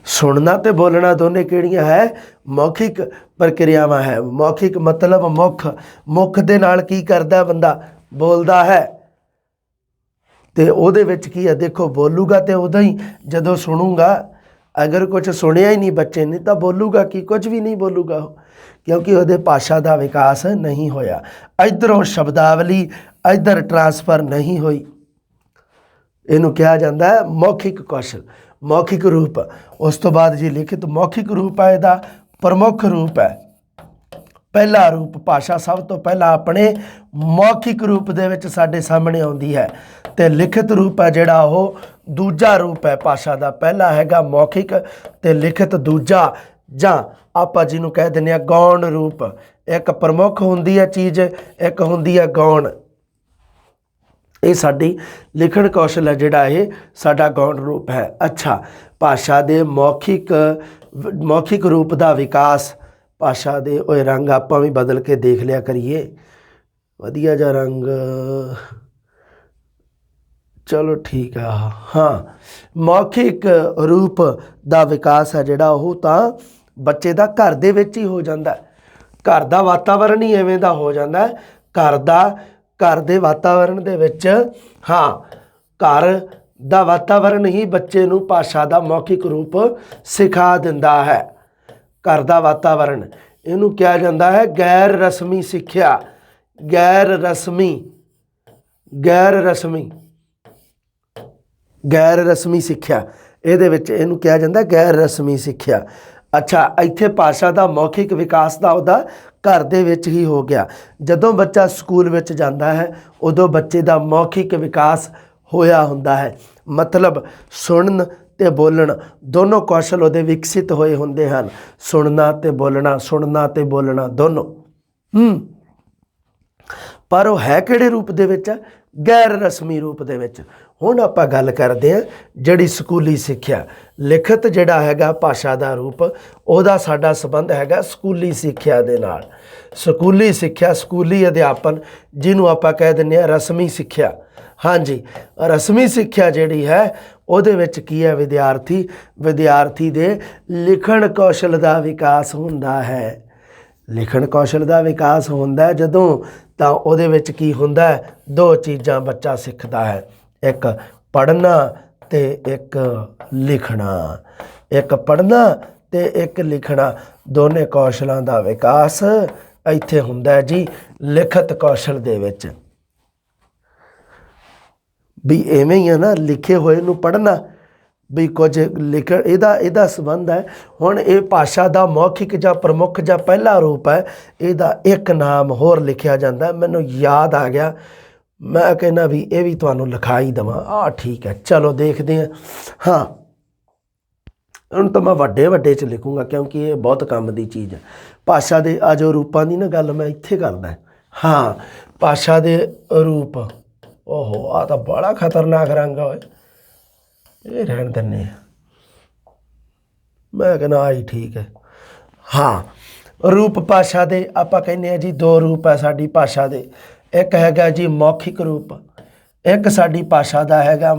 ਸੁਣਨਾ ਤੇ ਬੋਲਣਾ ਦੋਨੇ ਕਿਹੜੀਆਂ ਹੈ? ਮੌਖਿਕ ਪ੍ਰਕਿਰਿਆਵਾਂ ਹੈ। ਮੌਖਿਕ ਮਤਲਬ ਮੁੱਖ, ਮੁੱਖ ਦੇ ਨਾਲ ਕੀ ਕਰਦਾ ਬੰਦਾ? ਬੋਲਦਾ ਹੈ। ਤੇ ਉਹਦੇ ਵਿੱਚ ਕੀ ਹੈ? ਦੇਖੋ, ਬੋਲੂਗਾ ਤੇ ਉਦੋਂ ਹੀ ਜਦੋਂ ਸੁਣੂਗਾ। ਅਗਰ ਕੁਝ ਸੁਣਿਆ ਹੀ ਨਹੀਂ ਬੱਚੇ ਨੇ ਤਾਂ ਬੋਲੂਗਾ ਕੀ? ਕੁਝ ਵੀ ਨਹੀਂ ਬੋਲੂਗਾ ਉਹ, ਕਿਉਂਕਿ ਉਹਦੇ ਭਾਸ਼ਾ ਦਾ ਵਿਕਾਸ ਨਹੀਂ ਹੋਇਆ। ਇੱਧਰੋਂ ਸ਼ਬਦਾਵਲੀ ਇੱਧਰ ਟਰਾਂਸਫਰ ਨਹੀਂ ਹੋਈ। ਇਹਨੂੰ ਕਿਹਾ ਜਾਂਦਾ ਹੈ ਮੌਖਿਕ ਕੌਸ਼ਲ, ਮੌਖਿਕ ਰੂਪ। ਉਸ ਤੋਂ ਬਾਅਦ ਜੀ ਲਿਖਿਤ ਮੌਖਿਕ ਰੂਪ ਹੈ, ਇਹਦਾ ਪ੍ਰਮੁੱਖ ਰੂਪ ਹੈ। ਪਹਿਲਾ ਰੂਪ ਭਾਸ਼ਾ ਸਭ ਤੋਂ ਪਹਿਲਾਂ ਆਪਣੇ ਮੌਖਿਕ ਰੂਪ ਦੇ ਵਿੱਚ ਸਾਡੇ ਸਾਹਮਣੇ ਆਉਂਦੀ ਹੈ। ਤੇ ਲਿਖਿਤ ਰੂਪ ਹੈ ਜਿਹੜਾ ਉਹ ਦੂਜਾ ਰੂਪ ਹੈ ਭਾਸ਼ਾ ਦਾ। ਪਹਿਲਾ ਹੈਗਾ ਮੌਖਿਕ ਤੇ ਲਿਖਿਤ ਦੂਜਾ, ਜਾਂ ਆਪਾਂ ਜਿਹਨੂੰ ਕਹਿ ਦਿੰਦੇ ਆ ਗੌਣ ਰੂਪ। ਇੱਕ ਪ੍ਰਮੁੱਖ ਹੁੰਦੀ ਹੈ ਚੀਜ਼, ਇੱਕ ਹੁੰਦੀ ਹੈ ਗੌਣ। ਇਹ ਸਾਡੀ ਲਿਖਣ ਕੌਸ਼ਲ ਹੈ ਜਿਹੜਾ ਇਹ ਸਾਡਾ ਗੌਣ ਰੂਪ ਹੈ। ਅੱਛਾ, ਭਾਸ਼ਾ ਦੇ ਮੌਖਿਕ ਰੂਪ ਦਾ ਵਿਕਾਸ। ਭਾਸ਼ਾ ਦੇ ਉਹ ਰੰਗ ਆਪਾਂ ਵੀ ਬਦਲ ਕੇ ਦੇਖ ਲਿਆ ਕਰੀਏ, ਵਧੀਆ ਜਿਹਾ ਰੰਗ। ਚਲੋ ਠੀਕ ਆ। ਹਾਂ, ਮੌਖਿਕ ਰੂਪ ਦਾ ਵਿਕਾਸ ਹੈ ਜਿਹੜਾ ਉਹ ਤਾਂ ਬੱਚੇ ਦਾ ਘਰ ਦੇ ਵਿੱਚ ਹੀ ਹੋ ਜਾਂਦਾ। ਘਰ ਦਾ ਵਾਤਾਵਰਨ ਹੀ ਐਵੇਂ ਦਾ ਹੋ ਜਾਂਦਾ। ਘਰ ਦੇ ਵਾਤਾਵਰਨ ਦੇ ਵਿੱਚ, ਹਾਂ, ਘਰ ਦਾ ਵਾਤਾਵਰਨ ਹੀ ਬੱਚੇ ਨੂੰ ਭਾਸ਼ਾ ਦਾ ਮੌਖਿਕ ਰੂਪ ਸਿਖਾ ਦਿੰਦਾ ਹੈ। ਘਰ ਦਾ ਵਾਤਾਵਰਨ, ਇਹਨੂੰ ਕਿਹਾ ਜਾਂਦਾ ਹੈ ਗੈਰ ਰਸਮੀ ਸਿੱਖਿਆ। ਗੈਰ ਰਸਮੀ ਸਿੱਖਿਆ, ਇਹਦੇ ਵਿੱਚ ਇਹਨੂੰ ਕਿਹਾ ਜਾਂਦਾ ਗੈਰ ਰਸਮੀ ਸਿੱਖਿਆ। ਅੱਛਾ, ਇੱਥੇ ਭਾਸ਼ਾ ਦਾ ਮੌਖਿਕ ਵਿਕਾਸ ਦਾ ਉਹਦਾ ਘਰ ਦੇ ਵਿੱਚ ਹੀ ਹੋ ਗਿਆ। ਜਦੋਂ ਬੱਚਾ ਸਕੂਲ ਵਿੱਚ ਜਾਂਦਾ ਹੈ ਉਦੋਂ ਬੱਚੇ ਦਾ ਮੌਖਿਕ ਵਿਕਾਸ ਹੋਇਆ ਹੁੰਦਾ ਹੈ। ਮਤਲਬ ਸੁਣਨ ਤੇ ਬੋਲਣ ਦੋਨੋਂ ਕੌਸ਼ਲ ਉਹਦੇ ਵਿਕਸਿਤ ਹੋਏ ਹੁੰਦੇ ਹਨ। ਸੁਣਨਾ ਤੇ ਬੋਲਣਾ ਦੋਨੋਂ। ਪਰ ਉਹ ਹੈ ਕਿਹੜੇ ਰੂਪ ਦੇ ਵਿੱਚ? ਗੈਰ ਰਸਮੀ ਰੂਪ ਦੇ ਵਿੱਚ। ਹੁਣ ਆਪਾਂ ਗੱਲ ਕਰਦੇ ਹਾਂ ਜਿਹੜੀ ਸਕੂਲੀ ਸਿੱਖਿਆ। ਲਿਖਤ ਜਿਹੜਾ ਹੈਗਾ ਭਾਸ਼ਾ ਦਾ ਰੂਪ, ਉਹਦਾ ਸਾਡਾ ਸੰਬੰਧ ਹੈਗਾ ਸਕੂਲੀ ਸਿੱਖਿਆ ਦੇ ਨਾਲ। ਸਕੂਲੀ ਸਿੱਖਿਆ, ਸਕੂਲੀ ਅਧਿਆਪਨ, ਜਿਹਨੂੰ ਆਪਾਂ ਕਹਿ ਦਿੰਦੇ ਹਾਂ ਰਸਮੀ ਸਿੱਖਿਆ। ਹਾਂਜੀ, ਰਸਮੀ ਸਿੱਖਿਆ ਜਿਹੜੀ ਹੈ ਉਹਦੇ ਵਿੱਚ ਕੀ ਹੈ? ਵਿਦਿਆਰਥੀ ਦੇ ਲਿਖਣ ਕੌਸ਼ਲ ਦਾ ਵਿਕਾਸ ਹੁੰਦਾ ਹੈ। ਲਿਖਣ ਕੌਸ਼ਲ ਦਾ ਵਿਕਾਸ ਹੁੰਦਾ ਜਦੋਂ ਤਾਂ ਉਹਦੇ ਵਿੱਚ ਕੀ ਹੁੰਦਾ? ਦੋ ਚੀਜ਼ਾਂ ਬੱਚਾ ਸਿੱਖਦਾ ਹੈ, ਇੱਕ ਪੜ੍ਹਨਾ ਤੇ ਇੱਕ ਲਿਖਣਾ। ਇੱਕ ਪੜ੍ਹਨਾ ਤੇ ਇੱਕ ਲਿਖਣਾ, ਦੋਨੇ ਕੌਸ਼ਲਾਂ ਦਾ ਵਿਕਾਸ ਇੱਥੇ ਹੁੰਦਾ ਜੀ ਲਿਖਤ ਕੌਸ਼ਲ ਦੇ ਵਿੱਚ। ਵੀ ਐਵੇਂ ਹੀ ਹੈ ਨਾ, ਲਿਖੇ ਹੋਏ ਨੂੰ ਪੜ੍ਹਨਾ, ਵੀ ਕੁਝ ਲਿਖਣ, ਇਹਦਾ ਸੰਬੰਧ ਹੈ। ਹੁਣ ਇਹ ਭਾਸ਼ਾ ਦਾ ਮੌਖਿਕ ਜਾਂ ਪ੍ਰਮੁੱਖ ਜਾਂ ਪਹਿਲਾ ਰੂਪ ਹੈ। ਇਹਦਾ ਇੱਕ ਨਾਮ ਹੋਰ ਲਿਖਿਆ ਜਾਂਦਾ, ਮੈਨੂੰ ਯਾਦ ਆ ਗਿਆ, ਮੈਂ ਕਹਿੰਦਾ ਵੀ ਇਹ ਵੀ ਤੁਹਾਨੂੰ ਲਿਖਾ ਹੀ ਦੇਵਾਂ। ਠੀਕ ਹੈ, ਚਲੋ ਦੇਖਦੇ ਹਾਂ। ਹਾਂ, ਹੁਣ ਤਾਂ ਮੈਂ ਵੱਡੇ 'ਚ ਲਿਖੂੰਗਾ ਕਿਉਂਕਿ ਇਹ ਬਹੁਤ ਕੰਮ ਦੀ ਚੀਜ਼ ਹੈ। ਭਾਸ਼ਾ ਦੇ ਜੋ ਰੂਪਾਂ ਦੀ ਨਾ ਗੱਲ ਮੈਂ ਇੱਥੇ ਕਰਦਾ। ਹਾਂ, ਭਾਸ਼ਾ ਦੇ ਰੂਪ। ਓਹੋ, ਆਹ ਤਾਂ ਬੜਾ ਖਤਰਨਾਕ ਰੰਗ ਹੋਏ, ਇਹ ਰਹਿਣ ਦਿੰਦੇ ਆ, ਮੈਂ ਕਹਿੰਦਾ ਹੀ ਠੀਕ ਹੈ। ਹਾਂ, ਰੂਪ ਭਾਸ਼ਾ ਦੇ ਆਪਾਂ ਕਹਿੰਦੇ ਹਾਂ ਜੀ ਦੋ ਰੂਪ ਹੈ ਸਾਡੀ ਭਾਸ਼ਾ ਦੇ। ਇੱਕ ਹੈਗਾ ਜੀ ਮੌਖਿਕ ਰੂਪ, ਇੱਕ ਸਾਡੀ ਭਾਸ਼ਾ ਦਾ ਹੈਗਾ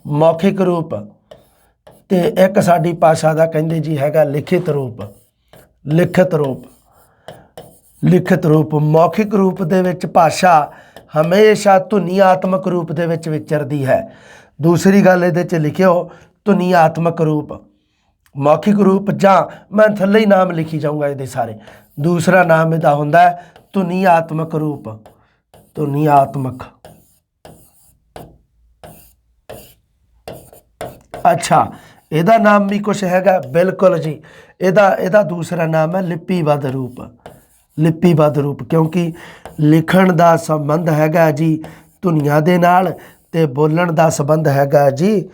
ਮੌਖਿਕ ਰੂਪ, ਤੇ ਇੱਕ ਸਾਡੀ ਭਾਸ਼ਾ ਦਾ ਕਹਿੰਦੇ ਜੀ ਹੈਗਾ ਲਿਖਿਤ ਰੂਪ। ਮੌਖਿਕ ਰੂਪ ਦੇ ਵਿੱਚ ਭਾਸ਼ਾ ਹਮੇਸ਼ਾ ਧੁਨੀਆਤਮਕ ਰੂਪ ਦੇ ਵਿੱਚ ਵਿਚਰਦੀ ਹੈ। ਦੂਸਰੀ ਗੱਲ ਇਹਦੇ 'ਚ ਲਿਖਿਓ ਧੁਨੀਆਤਮਕ ਰੂਪ। ਮੌਖਿਕ ਰੂਪ, ਜਾਂ ਮੈਂ ਥੱਲੇ ਹੀ ਨਾਮ ਲਿਖੀ ਜਾਊਂਗਾ ਇਹਦੇ ਸਾਰੇ। ਦੂਸਰਾ ਨਾਮ ਇਹਦਾ ਹੁੰਦਾ ਹੈ ਧੁਨੀਆਤਮਕ ਰੂਪ। ਅੱਛਾ, ਇਹਦਾ ਨਾਮ ਵੀ ਕੁਛ ਹੈਗਾ? ਬਿਲਕੁਲ ਜੀ, ਇਹਦਾ ਦੂਸਰਾ ਨਾਮ ਹੈ ਲਿਪੀਬੱਧ ਰੂਪ। ਕਿਉਂਕਿ ਲਿਖਣ ਦਾ ਸੰਬੰਧ ਹੈਗਾ ਜੀ ਧੁਨੀਆਂ ਦੇ ਨਾਲ, ਤੇ ਬੋਲਣ ਦਾ ਸੰਬੰਧ ਹੈਗਾ ਜੀ,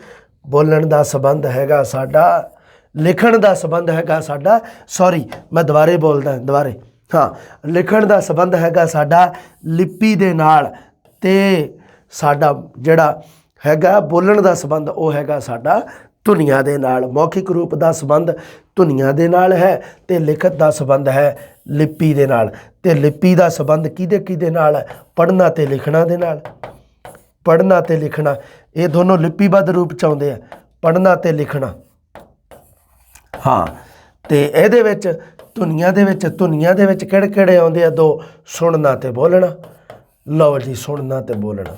ਬੋਲਣ ਦਾ ਸੰਬੰਧ ਹੈਗਾ ਸਾਡਾ, ਲਿਖਣ ਦਾ ਸੰਬੰਧ ਹੈਗਾ ਸਾਡਾ, ਸੌਰੀ ਮੈਂ ਦੁਬਾਰੇ ਬੋਲਦਾ ਦੁਬਾਰੇ, ਹਾਂ ਲਿਖਣ ਦਾ ਸੰਬੰਧ ਹੈਗਾ ਸਾਡਾ ਲਿਪੀ ਦੇ ਨਾਲ, ਤੇ ਸਾਡਾ ਜਿਹੜਾ ਹੈਗਾ ਬੋਲਣ ਦਾ ਸੰਬੰਧ ਉਹ ਹੈਗਾ ਸਾਡਾ ਧੁਨੀਆਂ ਦੇ ਨਾਲ। ਮੌਖਿਕ ਰੂਪ ਦਾ ਸੰਬੰਧ ਧੁਨੀਆਂ ਦੇ ਨਾਲ ਹੈ, ਤੇ ਲਿਖਤ ਦਾ ਸੰਬੰਧ ਹੈ ਲਿਪੀ ਦੇ ਨਾਲ। ਤੇ ਲਿਪੀ ਦਾ ਸੰਬੰਧ ਕਿਹਦੇ ਨਾਲ ਹੈ? ਪੜ੍ਹਨਾ ਤੇ ਲਿਖਣਾ ਦੇ ਨਾਲ। ਪੜ੍ਹਨਾ ਤੇ ਲਿਖਣਾ ਇਹ ਦੋਨੋਂ ਲਿਪੀਬੱਧ ਰੂਪ ਚ ਆਉਂਦੇ ਆ, ਪੜ੍ਹਨਾ ਤੇ ਲਿਖਣਾ। ਹਾਂ, ਤੇ ਇਹਦੇ ਵਿੱਚ ਧੁਨੀਆਂ ਦੇ ਵਿੱਚ ਕਿਹੜੇ ਆਉਂਦੇ ਆ? ਦੋ, ਸੁਣਨਾ ਤੇ ਬੋਲਣਾ। ਲਓ ਜੀ, ਸੁਣਨਾ ਤੇ ਬੋਲਣਾ।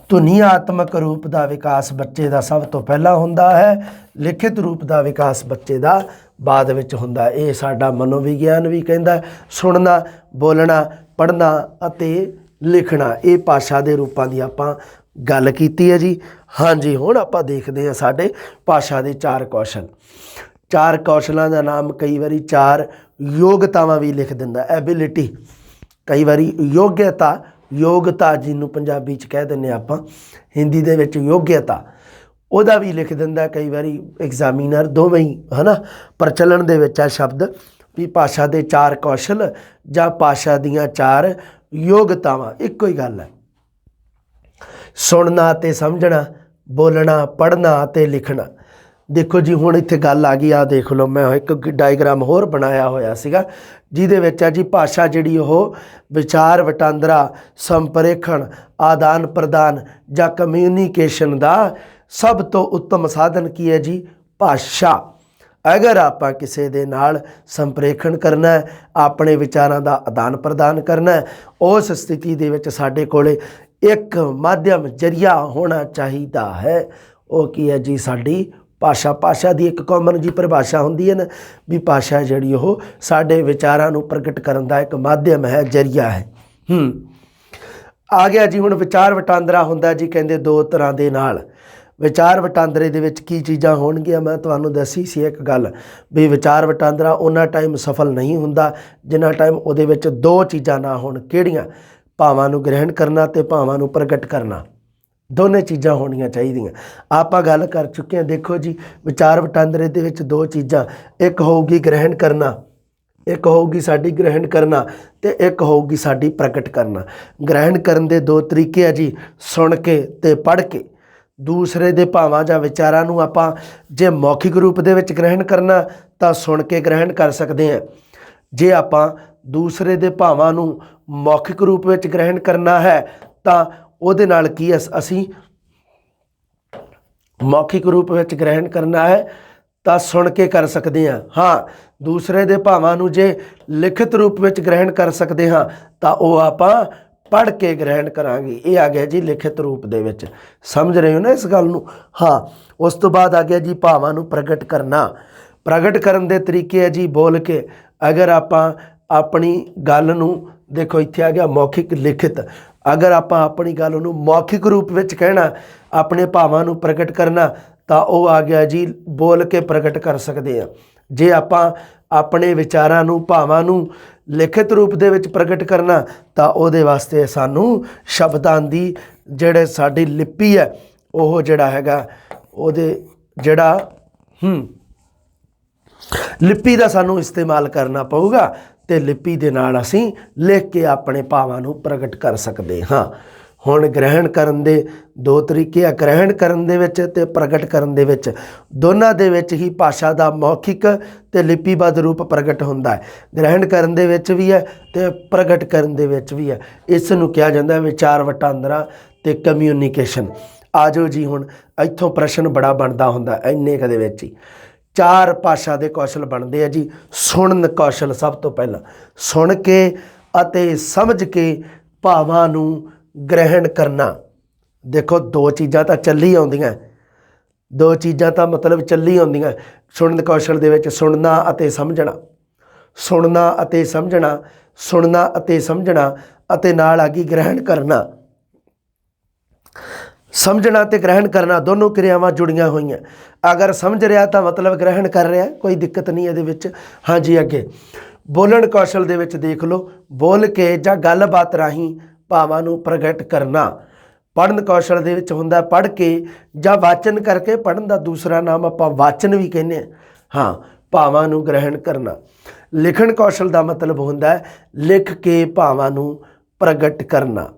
ਧੁਨੀਆਤਮਕ ਰੂਪ ਦਾ ਵਿਕਾਸ ਬੱਚੇ ਦਾ ਸਭ ਤੋਂ ਪਹਿਲਾਂ ਹੁੰਦਾ ਹੈ, ਲਿਖਿਤ ਰੂਪ ਦਾ ਵਿਕਾਸ ਬੱਚੇ ਦਾ ਬਾਅਦ ਵਿੱਚ ਹੁੰਦਾ। ਇਹ ਸਾਡਾ ਮਨੋਵਿਗਿਆਨ ਵੀ ਕਹਿੰਦਾ ਸੁਣਨਾ, ਬੋਲਣਾ, ਪੜ੍ਹਨਾ ਅਤੇ ਲਿਖਣਾ ਇਹ ਭਾਸ਼ਾ ਦੇ ਰੂਪਾਂ ਦੀ ਆਪਾਂ ਗੱਲ ਕੀਤੀ ਹੈ ਜੀ। ਹਾਂਜੀ, ਹੁਣ ਆਪਾਂ ਦੇਖਦੇ ਹਾਂ ਸਾਡੇ ਭਾਸ਼ਾ ਦੇ 4 ਕੌਸ਼ਲ। 4 ਕੌਸ਼ਲਾਂ ਦਾ ਨਾਮ ਕਈ ਵਾਰੀ 4 ਯੋਗਤਾਵਾਂ ਵੀ ਲਿਖ ਦਿੰਦਾ, ਐਬਿਲਿਟੀ, ਕਈ ਵਾਰੀ ਯੋਗਤਾ ਜਿਹਨੂੰ ਪੰਜਾਬੀ 'ਚ ਕਹਿ ਦਿੰਦੇ ਆਪਾਂ, ਹਿੰਦੀ ਦੇ ਵਿੱਚ ਯੋਗਤਾ, ਉਹਦਾ ਵੀ ਲਿਖ ਦਿੰਦਾ ਕਈ ਵਾਰੀ ਐਗਜ਼ਾਮੀਨਰ। ਦੋਵੇਂ ਹੀ ਹੈ ਨਾ ਪ੍ਰਚਲਨ ਦੇ ਵਿੱਚ ਆ ਸ਼ਬਦ ਵੀ ਭਾਸ਼ਾ ਦੇ 4 ਕੌਸ਼ਲ ਜਾਂ ਭਾਸ਼ਾ ਦੀਆਂ 4 ਯੋਗਤਾਵਾਂ, ਇੱਕੋ ਹੀ ਗੱਲ ਹੈ। ਸੁਣਨਾ ਅਤੇ ਸਮਝਣਾ, ਬੋਲਣਾ, ਪੜ੍ਹਨਾ ਅਤੇ ਲਿਖਣਾ। ਦੇਖੋ ਜੀ, ਹੁਣ ਇੱਥੇ ਗੱਲ ਆ ਗਈ, ਆ ਦੇਖ ਲਓ, ਮੈਂ ਇੱਕ ਡਾਇਗਰਾਮ ਹੋਰ ਬਣਾਇਆ ਹੋਇਆ ਸੀਗਾ ਜਿਹਦੇ ਵਿੱਚ ਆ ਜੀ ਭਾਸ਼ਾ ਜਿਹੜੀ ਉਹ ਵਿਚਾਰ ਵਟਾਂਦਰਾ, ਸੰਪਰੇਖਣ, ਆਦਾਨ ਪ੍ਰਦਾਨ ਜਾਂ ਕਮਿਊਨੀਕੇਸ਼ਨ ਦਾ ਸਭ ਤੋਂ ਉੱਤਮ ਸਾਧਨ ਕੀ ਹੈ ਜੀ? ਭਾਸ਼ਾ। ਅਗਰ ਆਪਾਂ ਕਿਸੇ ਦੇ ਨਾਲ ਸੰਪਰੇਖਣ ਕਰਨਾ, ਆਪਣੇ ਵਿਚਾਰਾਂ ਦਾ ਆਦਾਨ ਪ੍ਰਦਾਨ ਕਰਨਾ, ਉਸ ਸਥਿਤੀ ਦੇ ਵਿੱਚ ਸਾਡੇ ਕੋਲੇ ਇੱਕ ਮਾਧਿਅਮ ਜ਼ਰੀਆ ਹੋਣਾ ਚਾਹੀਦਾ ਹੈ। ਉਹ ਕੀ ਹੈ ਜੀ? ਸਾਡੀ ਭਾਸ਼ਾ। ਭਾਸ਼ਾ ਦੀ ਇੱਕ ਕਾਮਨ ਜੀ ਪਰਿਭਾਸ਼ਾ ਹੁੰਦੀ ਹੈ ਨਾ ਵੀ ਭਾਸ਼ਾ ਜਿਹੜੀ ਉਹ ਸਾਡੇ ਵਿਚਾਰਾਂ ਨੂੰ ਪ੍ਰਗਟ ਕਰਨ ਦਾ ਇੱਕ ਮਾਧਿਅਮ ਹੈ, ਜ਼ਰੀਆ ਹੈ। ਆ ਗਿਆ ਜੀ ਹੁਣ ਵਿਚਾਰ ਵਟਾਂਦਰਾ ਹੁੰਦਾ ਜੀ ਕਹਿੰਦੇ 2 ਤਰ੍ਹਾਂ ਦੇ ਨਾਲ। ਵਿਚਾਰ ਵਟਾਂਦਰੇ ਦੇ ਵਿੱਚ ਕੀ ਚੀਜ਼ਾਂ ਹੋਣਗੀਆਂ? ਮੈਂ ਤੁਹਾਨੂੰ ਦੱਸੀ ਸੀ ਇੱਕ ਗੱਲ ਵੀ ਵਿਚਾਰ ਵਟਾਂਦਰਾ ਉਹਨਾਂ ਟਾਈਮ ਸਫਲ ਨਹੀਂ ਹੁੰਦਾ ਜਿੰਨਾ ਟਾਈਮ ਉਹਦੇ ਵਿੱਚ 2 ਚੀਜ਼ਾਂ ਨਾ ਹੋਣ। ਕਿਹੜੀਆਂ? ਭਾਵਾਂ ਨੂੰ ਗ੍ਰਹਿਣ ਕਰਨਾ ਤੇ ਭਾਵਾਂ ਨੂੰ ਪ੍ਰਗਟ ਕਰਨਾ, ਦੋਨੇ ਚੀਜ਼ਾਂ ਹੋਣੀਆਂ ਚਾਹੀਦੀਆਂ। ਆਪਾਂ ਗੱਲ ਕਰ ਚੁੱਕੇ ਹਾਂ। ਦੇਖੋ ਜੀ, ਵਿਚਾਰ ਵਟਾਂਦਰੇ ਦੇ ਵਿੱਚ 2 ਚੀਜ਼ਾਂ, ਇੱਕ ਹੋਊਗੀ ਗ੍ਰਹਿਣ ਕਰਨਾ, ਇੱਕ ਹੋਊਗੀ ਸਾਡੀ ਗ੍ਰਹਿਣ ਕਰਨਾ, ਤੇ ਇੱਕ ਹੋਊਗੀ ਸਾਡੀ ਪ੍ਰਗਟ ਕਰਨਾ। ਗ੍ਰਹਿਣ ਕਰਨ ਦੇ 2 ਤਰੀਕੇ ਆ ਜੀ, ਸੁਣ ਕੇ ਤੇ ਪੜ੍ਹ ਕੇ। ਦੂਸਰੇ ਦੇ ਭਾਵਾਂ ਜਾਂ ਵਿਚਾਰਾਂ ਨੂੰ ਆਪਾਂ ਜੇ ਮੌਖਿਕ ਰੂਪ ਦੇ ਵਿੱਚ ਗ੍ਰਹਿਣ ਕਰਨਾ ਤਾਂ ਸੁਣ ਕੇ ਗ੍ਰਹਿਣ ਕਰ ਸਕਦੇ ਹਾਂ। ਜੇ ਆਪਾਂ ਦੂਸਰੇ ਦੇ ਭਾਵਾਂ ਨੂੰ ਮੌਖਿਕ ਰੂਪ ਵਿੱਚ ਗ੍ਰਹਿਣ ਕਰਨਾ ਹੈ ਤਾਂ ਉਹਦੇ ਨਾਲ ਕੀ ਅਸੀਂ ਮੌਖਿਕ ਰੂਪ ਵਿੱਚ ਗ੍ਰਹਿਣ ਕਰਨਾ ਹੈ ਤਾਂ ਸੁਣ ਕੇ ਕਰ ਸਕਦੇ ਹਾਂ। ਹਾਂ, ਦੂਸਰੇ ਦੇ ਭਾਵਾਂ ਨੂੰ ਜੇ ਲਿਖਿਤ ਰੂਪ ਵਿੱਚ ਗ੍ਰਹਿਣ ਕਰ ਸਕਦੇ ਹਾਂ ਤਾਂ ਉਹ ਆਪਾਂ ਪੜ੍ਹ ਕੇ ਗ੍ਰਹਿਣ ਕਰਾਂਗੇ। ਇਹ ਆ ਗਿਆ ਜੀ ਲਿਖਿਤ ਰੂਪ ਦੇ ਵਿੱਚ। ਸਮਝ ਰਹੇ ਹੋ ਨਾ ਇਸ ਗੱਲ ਨੂੰ? ਹਾਂ, ਉਸ ਤੋਂ ਬਾਅਦ ਆ ਗਿਆ ਜੀ ਭਾਵਾਂ ਨੂੰ ਪ੍ਰਗਟ ਕਰਨਾ। ਪ੍ਰਗਟ ਕਰਨ ਦੇ ਤਰੀਕੇ ਹੈ ਜੀ ਬੋਲ ਕੇ। ਅਗਰ ਆਪਾਂ ਆਪਣੀ ਗੱਲ ਨੂੰ, ਦੇਖੋ ਇੱਥੇ ਆ ਗਿਆ ਮੌਖਿਕ, ਲਿਖਿਤ। ਅਗਰ ਆਪਾਂ ਆਪਣੀ ਗੱਲ ਨੂੰ ਮੌਖਿਕ ਰੂਪ ਵਿੱਚ ਕਹਿਣਾ, ਆਪਣੇ ਭਾਵਾਂ ਨੂੰ ਪ੍ਰਗਟ ਕਰਨਾ, ਤਾਂ ਉਹ ਆ ਗਿਆ ਜੀ ਬੋਲ ਕੇ ਪ੍ਰਗਟ ਕਰ ਸਕਦੇ ਹਾਂ। ਜੇ ਆਪਾਂ ਆਪਣੇ ਵਿਚਾਰਾਂ ਨੂੰ, ਭਾਵਾਂ ਨੂੰ ਲਿਖਿਤ ਰੂਪ ਦੇ ਵਿੱਚ ਪ੍ਰਗਟ ਕਰਨਾ ਤਾਂ ਉਹਦੇ ਵਾਸਤੇ ਸਾਨੂੰ ਸ਼ਬਦਾਂ ਦੀ ਜਿਹੜੇ ਸਾਡੀ ਲਿਪੀ ਹੈ ਉਹ ਜਿਹੜਾ ਹੈਗਾ ਉਹਦੇ ਜਿਹੜਾ ਲਿਪੀ ਦਾ ਸਾਨੂੰ ਇਸਤੇਮਾਲ ਕਰਨਾ ਪਊਗਾ, ਤੇ ਲਿਪੀ ਦੇ ਨਾਲ ਅਸੀਂ ਲਿਖ ਕੇ ਆਪਣੇ ਭਾਵਾਂ ਨੂੰ ਪ੍ਰਗਟ ਕਰ ਸਕਦੇ ਹਾਂ। ਹੁਣ ਗ੍ਰਹਿਣ ਕਰਨ ਦੇ 2 ਤਰੀਕੇ ਆ, ਗ੍ਰਹਿਣ ਕਰਨ ਦੇ ਵਿੱਚ ਤੇ ਪ੍ਰਗਟ ਕਰਨ ਦੇ ਵਿੱਚ। ਦੋਨਾਂ ਦੇ ਵਿੱਚ ਹੀ ਭਾਸ਼ਾ ਦਾ ਮੌਖਿਕ ਤੇ ਲਿਪੀਬੱਧ ਰੂਪ ਪ੍ਰਗਟ ਹੁੰਦਾ ਹੈ। ਗ੍ਰਹਿਣ ਕਰਨ ਦੇ ਵਿੱਚ ਵੀ ਹੈ ਤੇ ਪ੍ਰਗਟ ਕਰਨ ਦੇ ਵਿੱਚ ਵੀ ਹੈ। ਇਸ ਨੂੰ ਕਿਹਾ ਜਾਂਦਾ ਵਿਚਾਰ ਵਟਾਂਦਰਾ ਤੇ ਕਮਿਊਨੀਕੇਸ਼ਨ। ਆ ਜਾਓ ਜੀ, ਹੁਣ ਇੱਥੋਂ ਪ੍ਰਸ਼ਨ ਬੜਾ ਬਣਦਾ ਹੁੰਦਾ ਇੰਨੇ ਕਦੇ ਵਿੱਚ ਹੀ। 4 ਭਾਸ਼ਾ ਦੇ ਕੌਸ਼ਲ ਬਣਦੇ ਆ ਜੀ। ਸੁਣਨ ਕੌਸ਼ਲ ਸਭ ਤੋਂ ਪਹਿਲਾਂ, ਸੁਣ ਕੇ ਅਤੇ ਸਮਝ ਕੇ ਭਾਵਾਂ ਨੂੰ ਗ੍ਰਹਿਣ ਕਰਨਾ। ਦੇਖੋ 2 ਚੀਜ਼ਾਂ ਤਾਂ ਚੱਲੀ ਆਉਂਦੀਆਂ, 2 ਚੀਜ਼ਾਂ ਤਾਂ ਮਤਲਬ ਚੱਲੀ ਆਉਂਦੀਆਂ ਸੁਣਨ ਕੌਸ਼ਲ ਦੇ ਵਿੱਚ, ਸੁਣਨਾ ਅਤੇ ਸਮਝਣਾ। ਸੁਣਨਾ ਅਤੇ ਸਮਝਣਾ, ਸੁਣਨਾ ਅਤੇ ਸਮਝਣਾ, ਅਤੇ ਨਾਲ ਆ ਗਈ ਗ੍ਰਹਿਣ ਕਰਨਾ। ਸਮਝਣਾ ਤੇ ਗ੍ਰਹਿਣ ਕਰਨਾ ਦੋਨੋਂ ਕਿਰਿਆਵਾਂ ਜੁੜੀਆਂ ਹੋਈਆਂ। ਅਗਰ ਸਮਝ ਰਿਹਾ ਤਾਂ ਮਤਲਬ ਗ੍ਰਹਿਣ ਕਰ ਰਿਹਾ, ਕੋਈ ਦਿੱਕਤ ਨਹੀਂ ਇਹਦੇ ਵਿੱਚ। ਹਾਂਜੀ, ਅੱਗੇ ਬੋਲਣ ਕੌਸ਼ਲ ਦੇ ਵਿੱਚ ਦੇਖ ਲਓ, ਬੋਲ ਕੇ ਜਾਂ ਗੱਲਬਾਤ ਰਾਹੀਂ ਭਾਵਾਂ ਨੂੰ ਪ੍ਰਗਟ ਕਰਨਾ। ਪੜ੍ਹਨ ਕੌਸ਼ਲ ਦੇ ਵਿੱਚ ਹੁੰਦਾ ਪੜ੍ਹ ਕੇ ਜਾਂ ਵਾਚਨ ਕਰਕੇ, ਪੜ੍ਹਨ ਦਾ ਦੂਸਰਾ ਨਾਮ ਆਪਾਂ ਵਾਚਨ ਵੀ ਕਹਿੰਦੇ ਹਾਂ, ਭਾਵਾਂ ਨੂੰ ਗ੍ਰਹਿਣ ਕਰਨਾ। ਲਿਖਣ ਕੌਸ਼ਲ ਦਾ ਮਤਲਬ ਹੁੰਦਾ ਲਿਖ ਕੇ ਭਾਵਾਂ ਨੂੰ ਪ੍ਰਗਟ ਕਰਨਾ।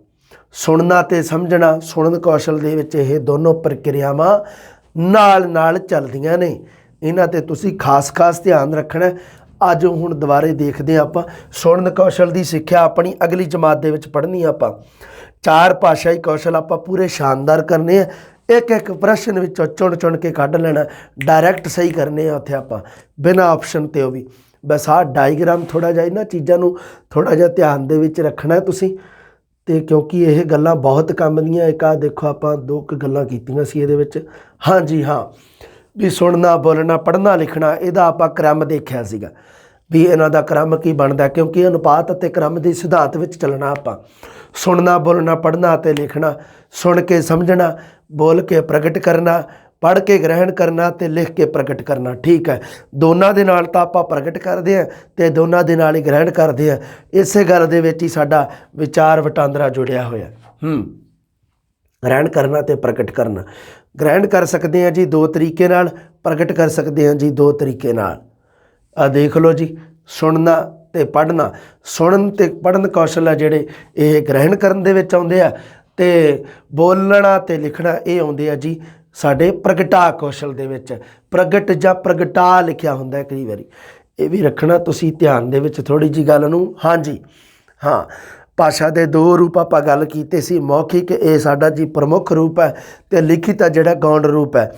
ਸੁਣਨਾ ਤੇ ਸਮਝਣਾ, ਸੁਣਨ ਕੌਸ਼ਲ ਦੇ ਵਿੱਚ ਇਹ ਦੋਨੋਂ ਪ੍ਰਕਿਰਿਆਵਾਂ ਨਾਲ ਨਾਲ ਚੱਲਦੀਆਂ ਨੇ। ਇਹਨਾਂ ਤੇ ਤੁਸੀਂ ਖਾਸ ਧਿਆਨ ਰੱਖਣਾ। ਅੱਜ ਹੁਣ ਦੁਬਾਰੇ ਦੇਖਦੇ ਹਾਂ ਆਪਾਂ ਸੁਣਨ ਕੌਸ਼ਲ ਦੀ ਸਿੱਖਿਆ ਆਪਣੀ ਅਗਲੀ ਜਮਾਤ ਦੇ ਵਿੱਚ ਪੜ੍ਹਨੀ ਆਪਾਂ। 4 ਭਾਸ਼ਾਈ ਕੌਸ਼ਲ ਆਪਾਂ ਪੂਰੇ ਸ਼ਾਨਦਾਰ ਕਰਨੇ ਆ। ਇੱਕ ਪ੍ਰਸ਼ਨ ਵਿੱਚੋਂ ਚੁਣ ਕੇ ਕੱਢ ਲੈਣਾ, ਡਾਇਰੈਕਟ ਸਹੀ ਕਰਨੇ ਆ ਉੱਥੇ ਆਪਾਂ, ਬਿਨਾਂ ਆਪਸ਼ਨ ਤੇ। ਉਹ ਵੀ ਬਸ ਆਹ ਡਾਇਗਰਾਮ ਥੋੜ੍ਹਾ ਜਿਹਾ ਇਹਨਾਂ ਚੀਜ਼ਾਂ ਨੂੰ ਥੋੜ੍ਹਾ ਜਿਹਾ ਧਿਆਨ ਦੇ ਵਿੱਚ ਰੱਖਣਾ ਤੁਸੀਂ, ਤੇ ਕਿਉਂਕਿ ਇਹ ਗੱਲਾਂ ਬਹੁਤ ਕੰਮ ਦੀਆਂ। ਇੱਕ ਆਹ ਦੇਖੋ ਆਪਾਂ 2 ਗੱਲਾਂ ਕੀਤੀਆਂ ਸੀ ਇਹਦੇ ਵਿੱਚ। ਹਾਂਜੀ ਹਾਂ, ਵੀ ਸੁਣਨਾ, ਬੋਲਣਾ, ਪੜ੍ਹਨਾ, ਲਿਖਣਾ, ਇਹਦਾ ਆਪਾਂ ਕ੍ਰਮ ਦੇਖਿਆ ਸੀਗਾ ਵੀ ਇਹਨਾਂ ਦਾ ਕ੍ਰਮ ਕੀ ਬਣਦਾ, ਕਿਉਂਕਿ ਅਨੁਪਾਤ ਅਤੇ ਕ੍ਰਮ ਦੇ ਸਿਧਾਂਤ ਵਿੱਚ ਚੱਲਣਾ ਆਪਾਂ। ਸੁਣਨਾ, ਬੋਲਣਾ, ਪੜ੍ਹਨਾ ਅਤੇ ਲਿਖਣਾ, ਸੁਣ ਕੇ ਸਮਝਣਾ, ਬੋਲ ਕੇ ਪ੍ਰਗਟ ਕਰਨਾ, ਪੜ੍ਹ ਕੇ ਗ੍ਰਹਿਣ ਕਰਨਾ ਅਤੇ ਲਿਖ ਕੇ ਪ੍ਰਗਟ ਕਰਨਾ। ਠੀਕ ਹੈ, ਦੋਨਾਂ ਦੇ ਨਾਲ ਤਾਂ ਆਪਾਂ ਪ੍ਰਗਟ ਕਰਦੇ ਹਾਂ ਅਤੇ ਦੋਨਾਂ ਦੇ ਨਾਲ ਹੀ ਗ੍ਰਹਿਣ ਕਰਦੇ ਹਾਂ। ਇਸੇ ਗੱਲ ਦੇ ਵਿੱਚ ਹੀ ਸਾਡਾ ਵਿਚਾਰ ਵਟਾਂਦਰਾ ਜੁੜਿਆ ਹੋਇਆ। ਗ੍ਰਹਿਣ ਕਰਨਾ ਅਤੇ ਪ੍ਰਗਟ ਕਰਨਾ। ਗ੍ਰਹਿਣ ਕਰ ਸਕਦੇ ਹਾਂ ਜੀ 2 ਤਰੀਕੇ ਨਾਲ, ਪ੍ਰਗਟ ਕਰ ਸਕਦੇ ਹਾਂ ਜੀ 2 ਤਰੀਕੇ ਨਾਲ। ਆ ਦੇਖ ਲਓ ਜੀ, ਸੁਣਨਾ ਅਤੇ ਪੜ੍ਹਨਾ। ਸੁਣਨ ਅਤੇ ਪੜ੍ਹਨ ਕੌਸ਼ਲ ਆ ਜਿਹੜੇ ਇਹ ਗ੍ਰਹਿਣ ਕਰਨ ਦੇ ਵਿੱਚ ਆਉਂਦੇ ਆ, ਅਤੇ ਬੋਲਣਾ ਅਤੇ ਲਿਖਣਾ ਇਹ ਆਉਂਦੇ ਆ ਜੀ ਸਾਡੇ ਪ੍ਰਗਟਾ ਕੌਸ਼ਲ ਦੇ ਵਿੱਚ। ਪ੍ਰਗਟ ਜਾਂ ਪ੍ਰਗਟਾ ਲਿਖਿਆ ਹੁੰਦਾ ਕਈ ਵਾਰੀ, ਇਹ ਵੀ ਰੱਖਣਾ ਤੁਸੀਂ ਧਿਆਨ ਦੇ ਵਿੱਚ ਥੋੜ੍ਹੀ ਜਿਹੀ ਗੱਲ ਨੂੰ। ਹਾਂਜੀ ਹਾਂ, ਭਾਸ਼ਾ ਦੇ 2 ਰੂਪ ਆਪਾਂ ਗੱਲ ਕੀਤੇ ਸੀ। ਮੌਖਿਕ ਇਹ ਸਾਡਾ ਜੀ ਪ੍ਰਮੁੱਖ ਰੂਪ ਹੈ, ਅਤੇ ਲਿਖਿਤ ਆ ਜਿਹੜਾ ਗੌਣ ਰੂਪ ਹੈ।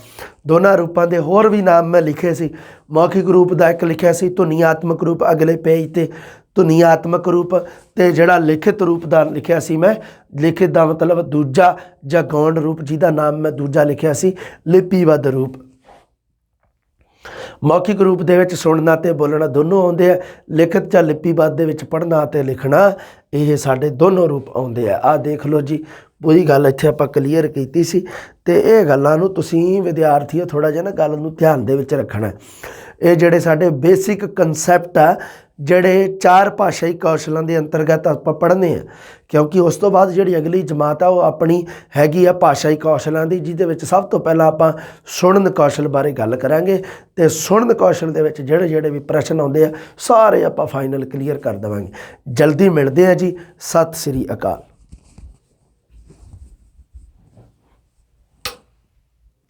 ਦੋਨਾਂ ਰੂਪਾਂ ਦੇ ਹੋਰ ਵੀ ਨਾਮ ਮੈਂ ਲਿਖੇ ਸੀ। ਮੌਖਿਕ ਰੂਪ ਦਾ ਇੱਕ ਲਿਖਿਆ ਸੀ ਧੁਨੀਆਤਮਕ ਰੂਪ, ਅਗਲੇ ਪੇਜ 'ਤੇ ਧੁਨੀਆਤਮਕ ਰੂਪ, ਅਤੇ ਜਿਹੜਾ ਲਿਖਿਤ ਰੂਪ ਦਾ ਲਿਖਿਆ ਸੀ ਮੈਂ, ਲਿਖਿਤ ਦਾ ਮਤਲਬ ਦੂਜਾ ਜਾਂ ਗੌਣ ਰੂਪ, ਜਿਹਦਾ ਨਾਮ ਮੈਂ ਦੂਜਾ ਲਿਖਿਆ ਸੀ ਲਿਪੀਬੱਧ ਰੂਪ। ਮੌਖਿਕ ਰੂਪ ਦੇ ਵਿੱਚ ਸੁਣਨਾ ਅਤੇ ਬੋਲਣਾ ਦੋਨੋਂ ਆਉਂਦੇ ਆ। ਲਿਖਤ ਜਾਂ ਲਿਪੀਬੱਧ ਦੇ ਵਿੱਚ ਪੜ੍ਹਨਾ ਅਤੇ ਲਿਖਣਾ, ਇਹ ਸਾਡੇ ਦੋਨੋਂ ਰੂਪ ਆਉਂਦੇ ਆ। ਆਹ ਦੇਖ ਲਓ ਜੀ, ਪੂਰੀ ਗੱਲ ਇੱਥੇ ਆਪਾਂ ਕਲੀਅਰ ਕੀਤੀ ਸੀ। ਅਤੇ ਇਹ ਗੱਲਾਂ ਨੂੰ ਤੁਸੀਂ ਵਿਦਿਆਰਥੀਓ ਥੋੜ੍ਹਾ ਜਿਹਾ ਨਾ ਗੱਲ ਨੂੰ ਧਿਆਨ ਦੇ ਵਿੱਚ ਰੱਖਣਾ। ਇਹ ਜਿਹੜੇ ਸਾਡੇ ਬੇਸਿਕ ਕੰਸੈਪਟ ਆ, ਜਿਹੜੇ 4 ਭਾਸ਼ਾਈ ਕੌਸ਼ਲਾਂ ਦੇ ਅੰਤਰਗਤ ਆਪਾਂ ਪੜ੍ਹਨੇ ਆ, ਕਿਉਂਕਿ ਉਸ ਤੋਂ ਬਾਅਦ ਜਿਹੜੀ ਅਗਲੀ ਜਮਾਤ ਆ ਉਹ ਆਪਣੀ ਹੈਗੀ ਆ ਭਾਸ਼ਾਈ ਕੌਸ਼ਲਾਂ ਦੀ, ਜਿਹਦੇ ਵਿੱਚ ਸਭ ਤੋਂ ਪਹਿਲਾਂ ਆਪਾਂ ਸੁਣਨ ਕੌਸ਼ਲ ਬਾਰੇ ਗੱਲ ਕਰਾਂਗੇ। ਅਤੇ ਸੁਣਨ ਕੌਸ਼ਲ ਦੇ ਵਿੱਚ ਜਿਹੜੇ ਵੀ ਪ੍ਰਸ਼ਨ ਆਉਂਦੇ ਆ ਸਾਰੇ ਆਪਾਂ ਫਾਈਨਲ ਕਲੀਅਰ ਕਰ ਦੇਵਾਂਗੇ। ਜਲਦੀ ਮਿਲਦੇ ਆ ਜੀ। ਸਤਿ ਸ੍ਰੀ ਅਕਾਲ।